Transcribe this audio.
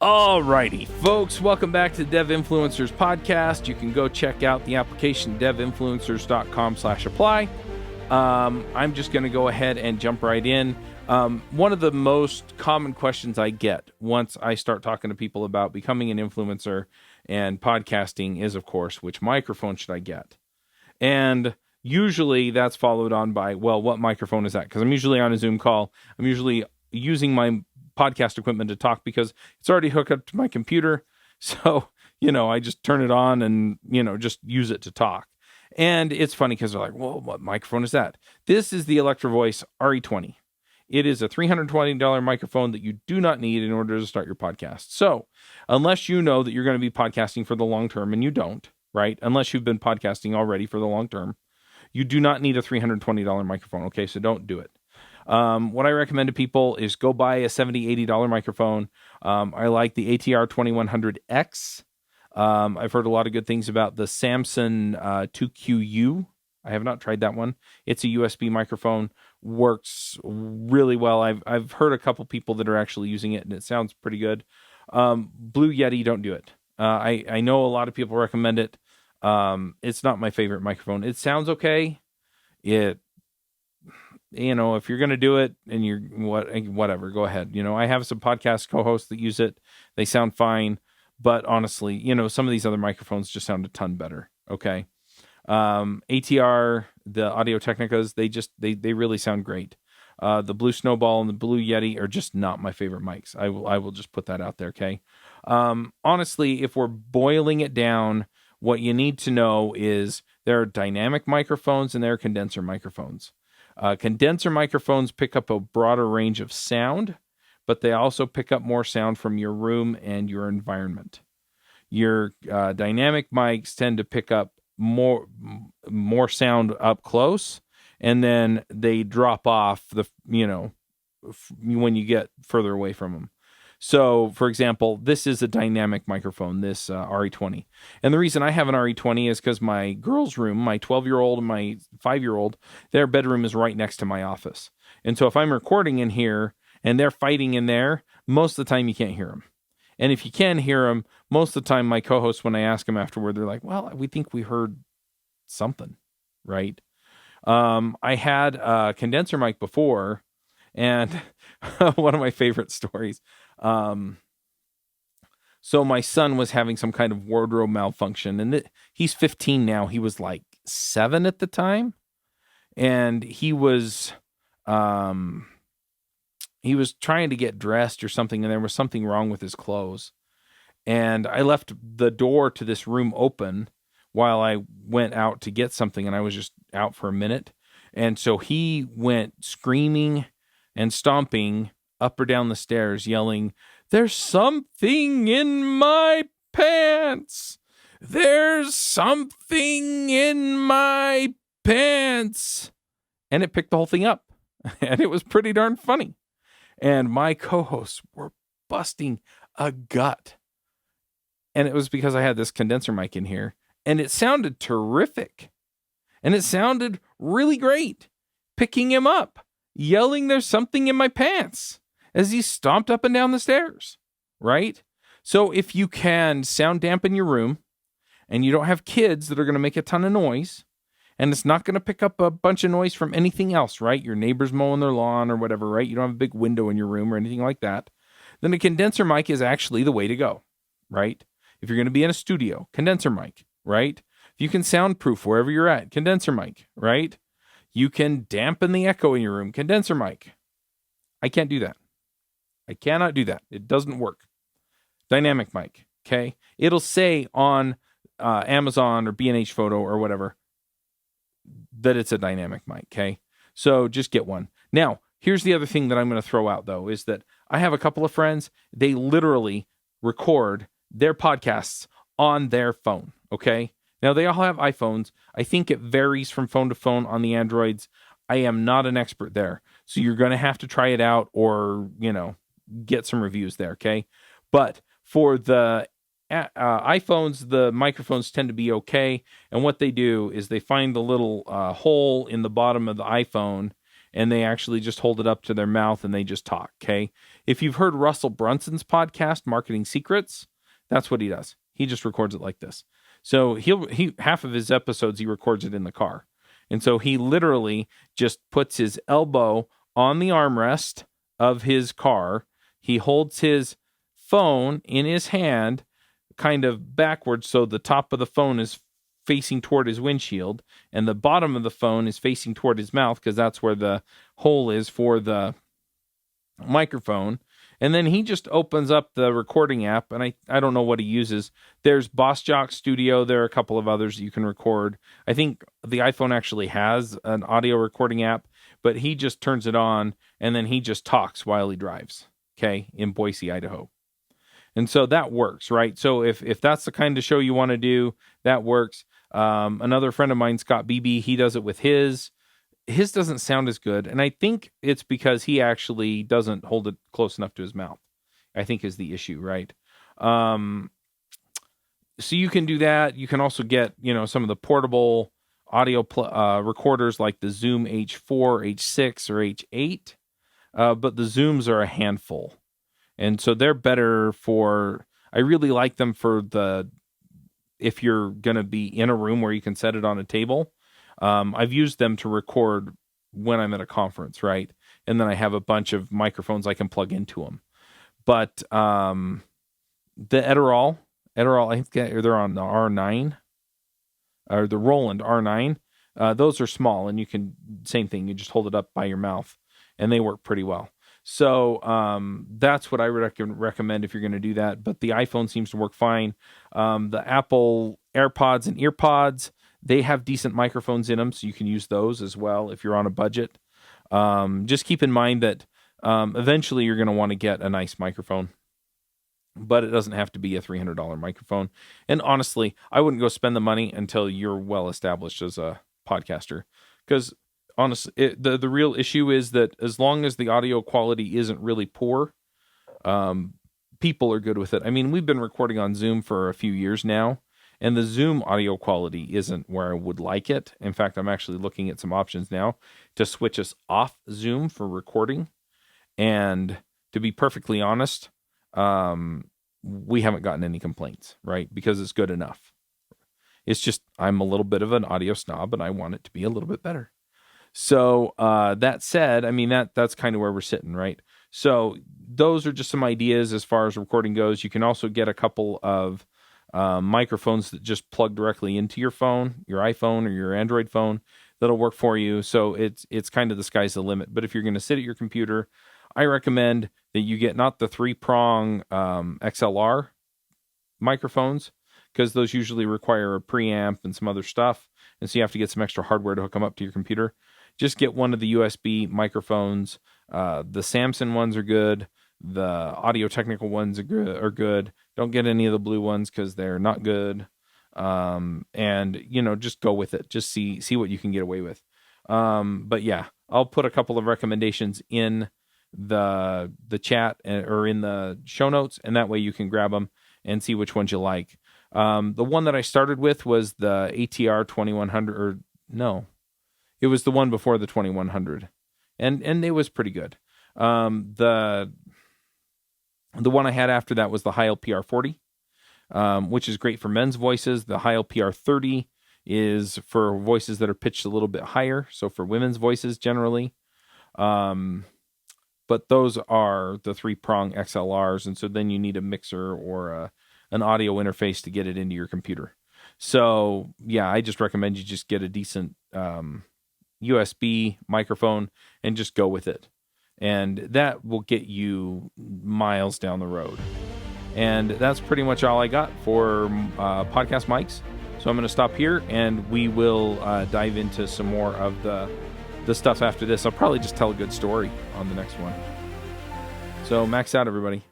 Alrighty, folks, welcome back to the Dev Influencers podcast. You can go check out the application devinfluencers.com/apply. I'm just going to go ahead and jump right in. One of the most common questions I get once I start talking to people about becoming an influencer and podcasting is, of course, which microphone should I get? And usually that's followed on by, well, what microphone is that? Because I'm usually on a Zoom call. I'm usually using my podcast equipment to talk because it's already hooked up to my computer. So, I just turn it on and, just use it to talk. And it's funny because they're like, well, what microphone is that? This is the Electro Voice RE20. It is a $320 microphone that you do not need in order to start your podcast. So unless you know that you're going to be podcasting for the long term, and you don't, right? Unless you've been podcasting already for the long term, you do not need a $320 microphone. Okay, so don't do it. What I recommend to people is go buy a $70, $80 microphone. I like the ATR 2100X. I've heard a lot of good things about the Samson 2QU. I have not tried that one. It's a USB microphone, works really well. I've heard a couple people that are actually using it, and it sounds pretty good. Blue Yeti, don't do it. I know a lot of people recommend it. It's not my favorite microphone. It sounds okay. If you're going to do it and you're whatever, go ahead. I have some podcast co-hosts that use it. They sound fine. But honestly, some of these other microphones just sound a ton better. Okay. ATR, the Audio Technicas, they really sound great. The Blue Snowball and the Blue Yeti are just not my favorite mics. I will just put that out there. Okay. Honestly, if we're boiling it down, what you need to know is there are dynamic microphones and there are condenser microphones. Condenser microphones pick up a broader range of sound, but they also pick up more sound from your room and your environment. Your dynamic mics tend to pick up more sound up close, and then they drop off when you get further away from them. So, for example, this is a dynamic microphone, this RE20. And the reason I have an RE20 is because my girls' room, my 12-year-old and my 5-year-old, their bedroom is right next to my office. And so if I'm recording in here and they're fighting in there, most of the time you can't hear them. And if you can hear them, most of the time my co-hosts, when I ask them afterward, they're like, well, we think we heard something, right? I had a condenser mic before, and one of my favorite stories. So my son was having some kind of wardrobe malfunction, and he's 15 now. He was like 7 at the time, and he was trying to get dressed or something, and there was something wrong with his clothes. And I left the door to this room open while I went out to get something, and I was just out for a minute. And so he went screaming and stomping up or down the stairs, yelling, "There's something in my pants! There's something in my pants!" And it picked the whole thing up. And it was pretty darn funny. And my co-hosts were busting a gut. And it was because I had this condenser mic in here. And it sounded terrific. And it sounded really great. Picking him up, yelling, "There's something in my pants," as he stomped up and down the stairs, right? So if you can sound dampen your room and you don't have kids that are going to make a ton of noise, and it's not going to pick up a bunch of noise from anything else, right? Your neighbor's mowing their lawn or whatever, right? You don't have a big window in your room or anything like that. Then a condenser mic is actually the way to go, right? If you're going to be in a studio, condenser mic, right? If you can soundproof wherever you're at, condenser mic, right? You can dampen the echo in your room, condenser mic. I can't do that. I cannot do that. It doesn't work. Dynamic mic, okay? It'll say on Amazon or B&H Photo or whatever that it's a dynamic mic, okay? So just get one. Now, here's the other thing that I'm going to throw out, though, is that I have a couple of friends. They literally record their podcasts on their phone, okay? Now, they all have iPhones. I think it varies from phone to phone on the Androids. I am not an expert there. So you're going to have to try it out or, get some reviews there, okay? But for the iPhones, the microphones tend to be okay. And what they do is they find the little hole in the bottom of the iPhone, and they actually just hold it up to their mouth and they just talk, okay? If you've heard Russell Brunson's podcast, Marketing Secrets, that's what he does. He just records it like this. So he half of his episodes, he records it in the car. And so he literally just puts his elbow on the armrest of his car. He holds his phone in his hand kind of backwards, so the top of the phone is facing toward his windshield, and the bottom of the phone is facing toward his mouth, because that's where the hole is for the microphone. And then he just opens up the recording app, and I don't know what he uses. There's BossJock Studio. There are a couple of others that you can record. I think the iPhone actually has an audio recording app, but he just turns it on, and then he just talks while he drives, okay, in Boise, Idaho. And so that works, right? So if that's the kind of show you want to do, that works. Another friend of mine, Scott Beebe, he does it with his. His doesn't sound as good, and I think it's because he actually doesn't hold it close enough to his mouth, I think is the issue, right? So you can do that. You can also get, some of the portable audio recorders like the Zoom H4, H6, or H8, but the Zooms are a handful. And so they're better I really like them for if you're going to be in a room where you can set it on a table. I've used them to record when I'm at a conference, right? And then I have a bunch of microphones I can plug into them. But the Edirol, I think they're on the R9, or the Roland R9. Those are small, and same thing, you just hold it up by your mouth, and they work pretty well. So that's what I recommend if you're going to do that. But the iPhone seems to work fine. The Apple AirPods and EarPods, they have decent microphones in them, so you can use those as well if you're on a budget. Just keep in mind that eventually you're going to want to get a nice microphone, but it doesn't have to be a $300 microphone. And honestly, I wouldn't go spend the money until you're well established as a podcaster, because honestly, the real issue is that as long as the audio quality isn't really poor, people are good with it. I mean, we've been recording on Zoom for a few years now, and the Zoom audio quality isn't where I would like it. In fact, I'm actually looking at some options now to switch us off Zoom for recording. And to be perfectly honest, we haven't gotten any complaints, right? Because it's good enough. It's just, I'm a little bit of an audio snob, and I want it to be a little bit better. So that said, I mean, that's kind of where we're sitting, right? So those are just some ideas as far as recording goes. You can also get a couple of microphones that just plug directly into your phone, your iPhone or your Android phone, that'll work for you. So it's kind of the sky's the limit. But if you're going to sit at your computer, I recommend that you get not the 3-prong XLR microphones, because those usually require a preamp and some other stuff. And so you have to get some extra hardware to hook them up to your computer. Just get one of the USB microphones. The Samson ones are good. The Audio-Technica ones are good. Don't get any of the blue ones because they're not good. And just go with it. Just see what you can get away with. But yeah, I'll put a couple of recommendations in the chat or in the show notes, and that way you can grab them and see which ones you like. The one that I started with was the ATR 2100, it was the one before the 2100, and it was pretty good. The one I had after that was the Heil PR40, which is great for men's voices. The Heil PR30 is for voices that are pitched a little bit higher, so for women's voices generally. But those are the 3-prong XLRs, and so then you need a mixer or an audio interface to get it into your computer. So yeah, I just recommend you just get a decent USB microphone and just go with it. And that will get you miles down the road. And that's pretty much all I got for podcast mics. So I'm going to stop here, and we will dive into some more of the stuff after this. I'll probably just tell a good story on the next one. So max out, everybody.